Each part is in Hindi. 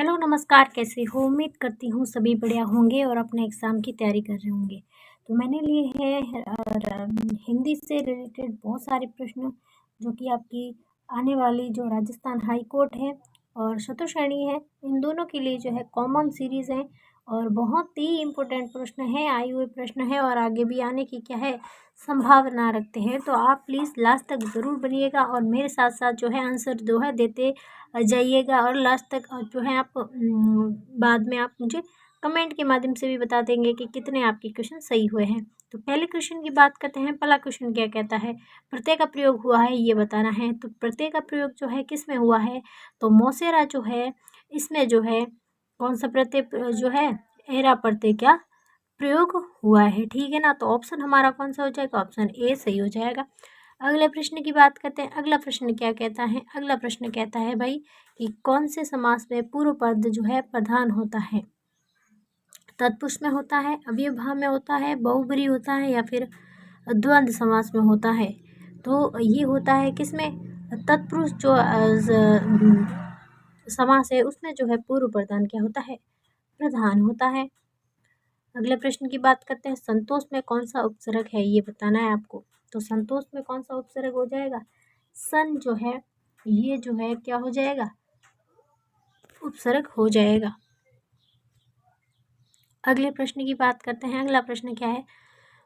हेलो नमस्कार, कैसे हो? उम्मीद करती हूँ सभी बढ़िया होंगे और अपने एग्ज़ाम की तैयारी कर रहे होंगे। तो मैंने लिए हैं हिंदी से रिलेटेड बहुत सारे प्रश्न जो कि आपकी आने वाली जो राजस्थान हाई कोर्ट है और चतुश्रेणी है, इन दोनों के लिए जो है कॉमन सीरीज़ है और बहुत ही इम्पोर्टेंट प्रश्न है, आए हुए प्रश्न है और आगे भी आने की क्या है संभावना रखते हैं। तो आप प्लीज़ लास्ट तक ज़रूर बनिएगा और मेरे साथ साथ जो है आंसर जो है देते जाइएगा और लास्ट तक जो है आप बाद में आप मुझे कमेंट के माध्यम से भी बता देंगे कि कितने आपके क्वेश्चन सही हुए हैं। तो पहले क्वेश्चन की बात करते हैं। पहला क्वेश्चन क्या कहता है, प्रत्यय का प्रयोग हुआ है ये बताना है। तो प्रत्यय का प्रयोग जो है किस में हुआ है, तो मौसेरा जो है इसमें जो है कौन सा प्रत्यय जो है एरा प्रत्यय क्या प्रयोग हुआ है, ठीक है ना। तो ऑप्शन हमारा कौन सा हो जाएगा, ऑप्शन ए सही हो जाएगा। अगले प्रश्न की बात करते हैं। अगला प्रश्न क्या कहता है, अगला प्रश्न कहता है भाई कि कौन से समास में पूर्व पद जो है प्रधान होता है, तत्पुरुष में होता है, अव्ययभाव में होता है, बहुब्रीहि होता है या फिर द्वंद्व समास में होता है। तो ये होता है किसमें, तत्पुरुष जो समास है उसमें जो है पूर्व प्रधान क्या होता है, प्रधान होता है। अगले प्रश्न की बात करते हैं। संतोष में कौन सा उपसर्ग है ये बताना है आपको। तो संतोष में कौन सा उपसर्ग हो जाएगा, सन जो है ये जो है क्या हो जाएगा, उपसर्ग हो जाएगा। अगले प्रश्न की बात करते हैं। अगला प्रश्न क्या है,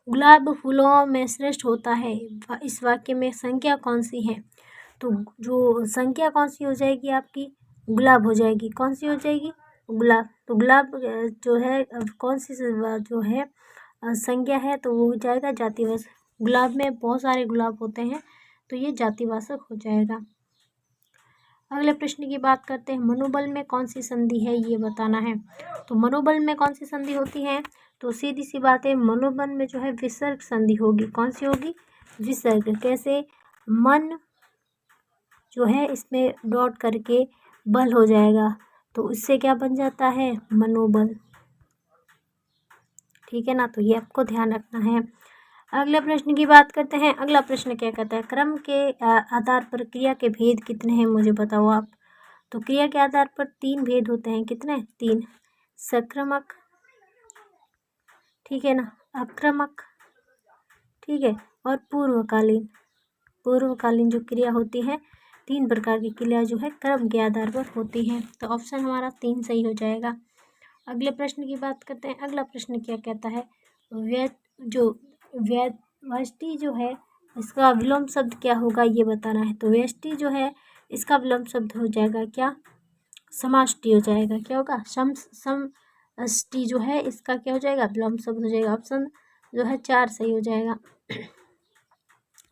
गुलाब फूलों में श्रेष्ठ होता है, इस वाक्य में संज्ञा कौन सी है। तो जो संज्ञा कौन सी हो जाएगी आपकी, गुलाब हो जाएगी। कौन सी हो जाएगी, गुलाब। तो गुलाब जो है कौन सी जो है संज्ञा है, तो वो हो जाएगा जातिवाचक। गुलाब में बहुत सारे गुलाब होते हैं तो ये जातिवाचक हो जाएगा। अगले प्रश्न की बात करते हैं। मनोबल में कौन सी संधि है ये बताना है। तो मनोबल में कौन सी संधि होती है, तो सीधी सी बात है, मनोबल में जो है विसर्ग संधि होगी। कौन सी होगी, विसर्ग। कैसे, मन जो है इसमें डॉट करके बल हो जाएगा तो इससे क्या बन जाता है, मनोबल, ठीक है ना। तो ये आपको ध्यान रखना है। अगले प्रश्न की बात करते हैं। अगला प्रश्न क्या कहता है, क्रम के आधार पर क्रिया के भेद कितने हैं मुझे बताओ आप। तो क्रिया के आधार पर 3 भेद होते हैं, कितने, 3, सक्रमक, ठीक है ना, अक्रमक, ठीक है, और पूर्वकालीन। पूर्वकालीन जो क्रिया होती है, 3 प्रकार की क्रिया जो है क्रम के आधार पर होती हैं। तो ऑप्शन हमारा 3 सही हो जाएगा। अगले प्रश्न की बात करते हैं। अगला प्रश्न क्या कहता है, व्यष्टि जो है इसका विलोम शब्द क्या होगा ये बताना है। तो व्यष्टि जो है इसका विलोम शब्द हो जाएगा क्या, समष्टि हो जाएगा। क्या होगा, समष्टि जो है इसका क्या हो जाएगा, विलोम शब्द हो जाएगा। ऑप्शन जो है 4 सही हो जाएगा।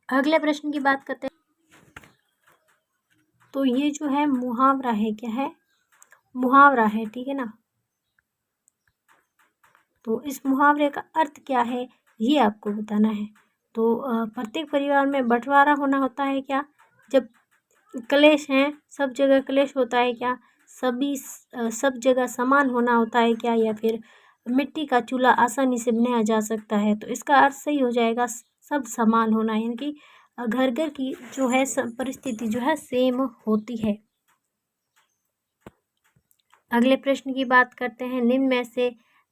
अगले प्रश्न की बात करते हैं। तो ये जो है मुहावरा है, क्या है, मुहावरा है, ठीक है ना। तो इस मुहावरे का अर्थ क्या है ये आपको बताना है। तो प्रत्येक परिवार में बंटवारा होना होता है क्या, जब क्लेश हैं, सब जगह क्लेश होता है क्या, सब जगह समान होना होता है क्या, या फिर मिट्टी का चूल्हा आसानी से बनाया जा सकता है। तो इसका अर्थ सही हो जाएगा सब समान होना, यानी कि घर घर की जो है परिस्थिति जो है सेम होती है। अगले प्रश्न की बात करते हैं। निम्न में से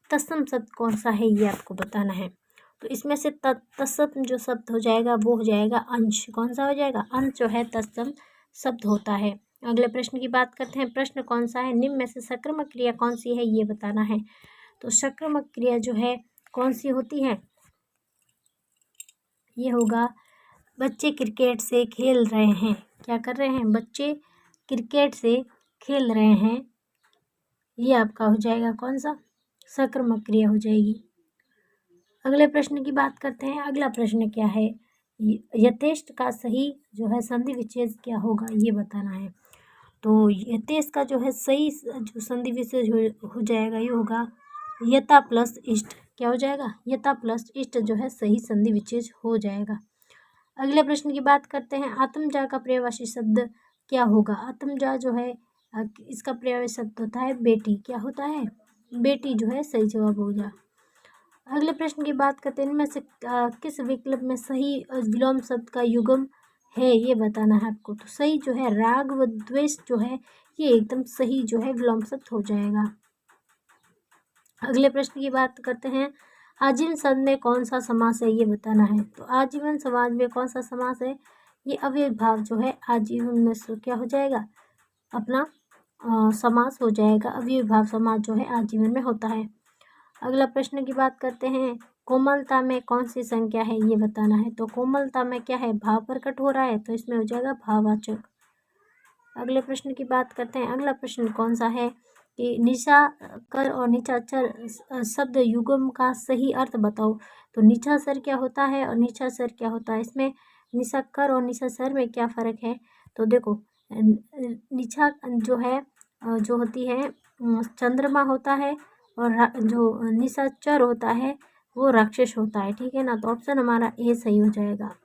तत्सम शब्द कौन सा है ये आपको बताना है। तो इसमें से तत्सम जो शब्द हो जाएगा वो हो जाएगा अंश। कौन सा हो जाएगा, अंश जो है तत्सम शब्द होता है। अगले प्रश्न की बात करते हैं। प्रश्न कौन सा है, निम्न में से सक्रमक क्रिया कौन सी है ये बताना है। तो सक्रमक क्रिया जो है कौन सी होती है, ये होगा बच्चे क्रिकेट से खेल रहे हैं। क्या कर रहे हैं, बच्चे क्रिकेट से खेल रहे हैं, ये आपका हो जाएगा कौन सा, सक्रमक क्रिया हो जाएगी। अगले प्रश्न की बात करते हैं। अगला प्रश्न क्या है, यथेष्ट का सही जो है संधि विच्छेद क्या होगा ये बताना है। तो यथेष्ट का जो है सही जो संधि विच्छेद हो जाएगा ये होगा यथा प्लस इष्ट। क्या हो जाएगा, यथा प्लस इष्ट जो है सही संधि विच्छेद हो जाएगा। अगले प्रश्न की बात करते हैं। आत्मजा का पर्यायवाची शब्द क्या होगा। आत्मजा जो है इसका पर्यायवाची शब्द होता है बेटी। क्या होता है, बेटी जो है सही जवाब होगा। अगले प्रश्न की बात करते हैं। इनमें से किस विकल्प में सही विलोम शब्द का युग्म है ये बताना है आपको। तो सही जो है राग व द्वेष जो है ये एकदम सही जो है विलोम शब्द हो जाएगा। अगले प्रश्न की बात करते हैं, आजीवन शब्द में कौन सा समास है ये बताना है। तो आजीवन समाज में कौन सा समास है, ये अव्ययभाव जो है आजीवन में से क्या हो जाएगा, अपना समास हो जाएगा। अव्ययभाव समास जो है आजीवन में होता है। अगला प्रश्न की बात करते हैं, कोमलता में कौन सी संख्या है ये बताना है। तो कोमलता में क्या है, भाव प्रकट हो रहा है तो इसमें हो जाएगा भाववाचक। अगले प्रश्न की बात करते हैं, अगला प्रश्न कौन सा है कि निशाकर और निशाचर शब्द युग्म का सही अर्थ बताओ। तो निशाचर क्या होता है और निशाचर क्या होता है, इसमें निशाकर और निशाचर में क्या फ़र्क है। तो देखो निशा जो है जो होती है चंद्रमा होता है और जो निशाचर होता है वो राक्षस होता है, ठीक है ना। तो ऑप्शन हमारा ए सही हो जाएगा।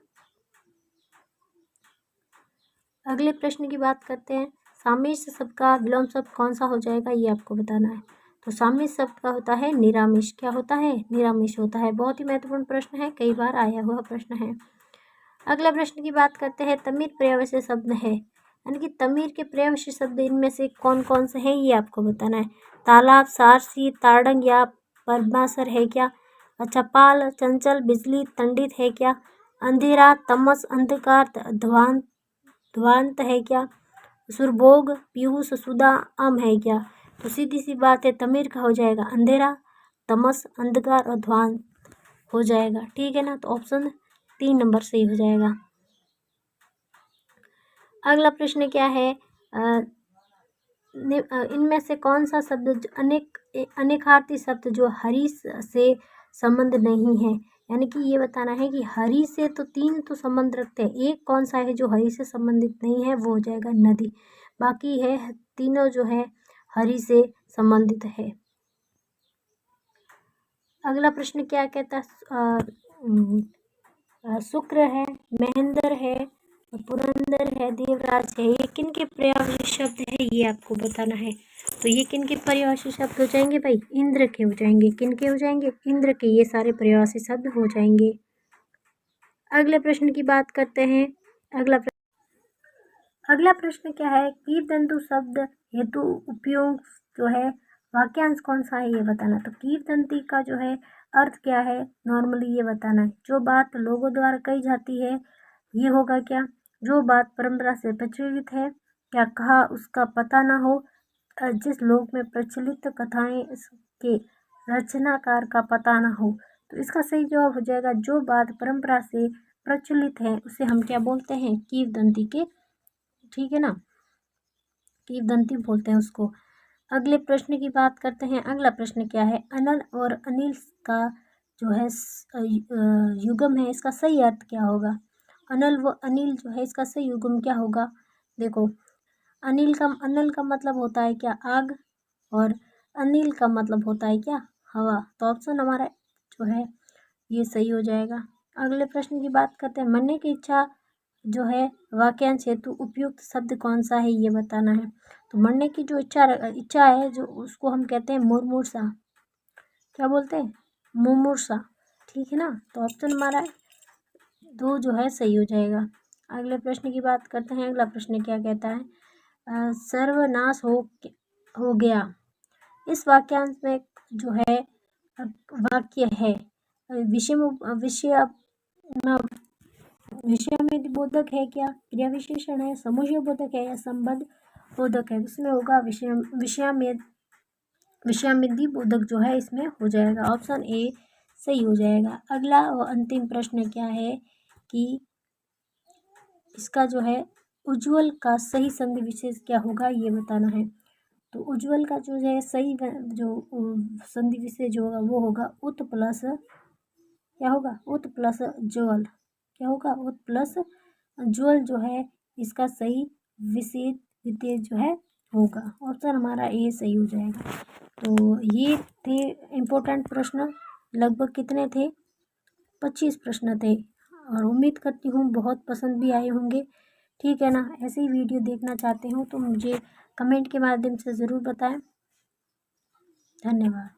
अगले प्रश्न की बात करते हैं, सामिष्ट शब्द का विलोम शब्द कौन सा हो जाएगा ये आपको बताना है। तो सामिष्ट शब्द का होता है निरामिष। क्या होता है, निरामिष होता है। बहुत ही महत्वपूर्ण प्रश्न है, कई बार आया हुआ प्रश्न है। अगला प्रश्न की बात करते हैं, तमिर पर्यायवाची शब्द है, यानी कि तमिर के पर्यायवाची शब्द इनमें से कौन कौन से हैं ये आपको बताना है। तालाब, सारसी, ताड़ंग या परमासर है क्या। अच्छा, पाल, चंचल, बिजली, पंडित है क्या। अंधेरा, तमस, अंधकार, ध्वांत है क्या। सुरभोग, पीयूष, सुधा, अम है क्या। तो सीधी सी बात है, तमिर का हो जाएगा अंधेरा, तमस, अंधकार और ध्वांत हो जाएगा, ठीक है ना। तो ऑप्शन 3 नंबर सही हो जाएगा। अगला प्रश्न क्या है, इनमें से कौन सा शब्द अनेकार्थी शब्द जो हरि से संबंध नहीं है, यानी कि ये बताना है कि हरि से तो 3 तो संबंध रखते हैं, एक कौन सा है जो हरि से संबंधित नहीं है, वो हो जाएगा नदी। बाकी है तीनों जो है हरि से संबंधित है। अगला प्रश्न क्या कहता है, शुक्र है, महेंद्र है, पुरंदर है, देवराज है, ये किन के पर्यायवाची शब्द है ये आपको बताना है। तो ये किन के पर्यायवाची शब्द हो जाएंगे भाई, इंद्र के हो जाएंगे। किन के हो जाएंगे, इंद्र के, ये सारे पर्यायवाची शब्द हो जाएंगे। अगले प्रश्न की बात करते हैं। अगला प्रश्न क्या है, कीर्तंतु शब्द हेतु उपयोग जो है वाक्यांश कौन सा है ये बताना। तो कीर्तंती का जो है अर्थ क्या है, नॉर्मली ये बताना है, जो बात लोगों द्वारा कही जाती है ये होगा क्या। जो बात परंपरा से प्रचलित है, क्या कहा उसका पता ना हो, जिस लोक में प्रचलित कथाएं के रचनाकार का पता ना हो। तो इसका सही जवाब हो जाएगा, जो बात परंपरा से प्रचलित है उसे हम क्या बोलते हैं, किंवदंती के, ठीक है ना, किंवदंती बोलते हैं उसको। अगले प्रश्न की बात करते हैं। अगला प्रश्न क्या है, अनल और अनिल का जो है युग्म है, इसका सही अर्थ क्या होगा। अनल व अनिल जो है इसका सही युग्म क्या होगा। देखो, अनल का मतलब होता है क्या, आग, और अनिल का मतलब होता है क्या, हवा। तो ऑप्शन हमारा जो है ये सही हो जाएगा। अगले प्रश्न की बात करते हैं, मरने की इच्छा जो है वाक्यांश हेतु उपयुक्त शब्द कौन सा है ये बताना है। तो मरने की जो इच्छा है जो, उसको हम कहते हैं मुमुर्षा। क्या बोलते हैं, मुमुर्षा, ठीक है ना। तो ऑप्शन हमारा 2 जो है सही हो जाएगा। अगले प्रश्न की बात करते हैं। अगला प्रश्न क्या कहता है, सर्वनाश हो गया, इस वाक्यांश में जो है वाक्य है विषय में बोधक है क्या, क्रिया विशेषण है, समुचय बोधक है या संबंध बोधक है। इसमें होगा विषयामिधि बोधक जो है इसमें हो जाएगा, ऑप्शन ए सही हो जाएगा। अगला और अंतिम प्रश्न क्या है कि इसका जो है उज्ज्वल का सही संधि विशेष क्या होगा ये बताना है। तो उज्ज्वल का जो है सही जो संधि विशेष जो होगा वो होगा उत प्लस, क्या होगा, उत प्लस ज्वल। क्या होगा, उत प्लस ज्वल जो है इसका सही विशेष जो है होगा, ऑप्शन हमारा ए सही हो जाएगा। तो ये थे इम्पोर्टेंट प्रश्न, लगभग कितने थे, 25 प्रश्न थे, और उम्मीद करती हूँ बहुत पसंद भी आए होंगे, ठीक है ना। ऐसे ही वीडियो देखना चाहते हो तो मुझे कमेंट के माध्यम से ज़रूर बताएं। धन्यवाद।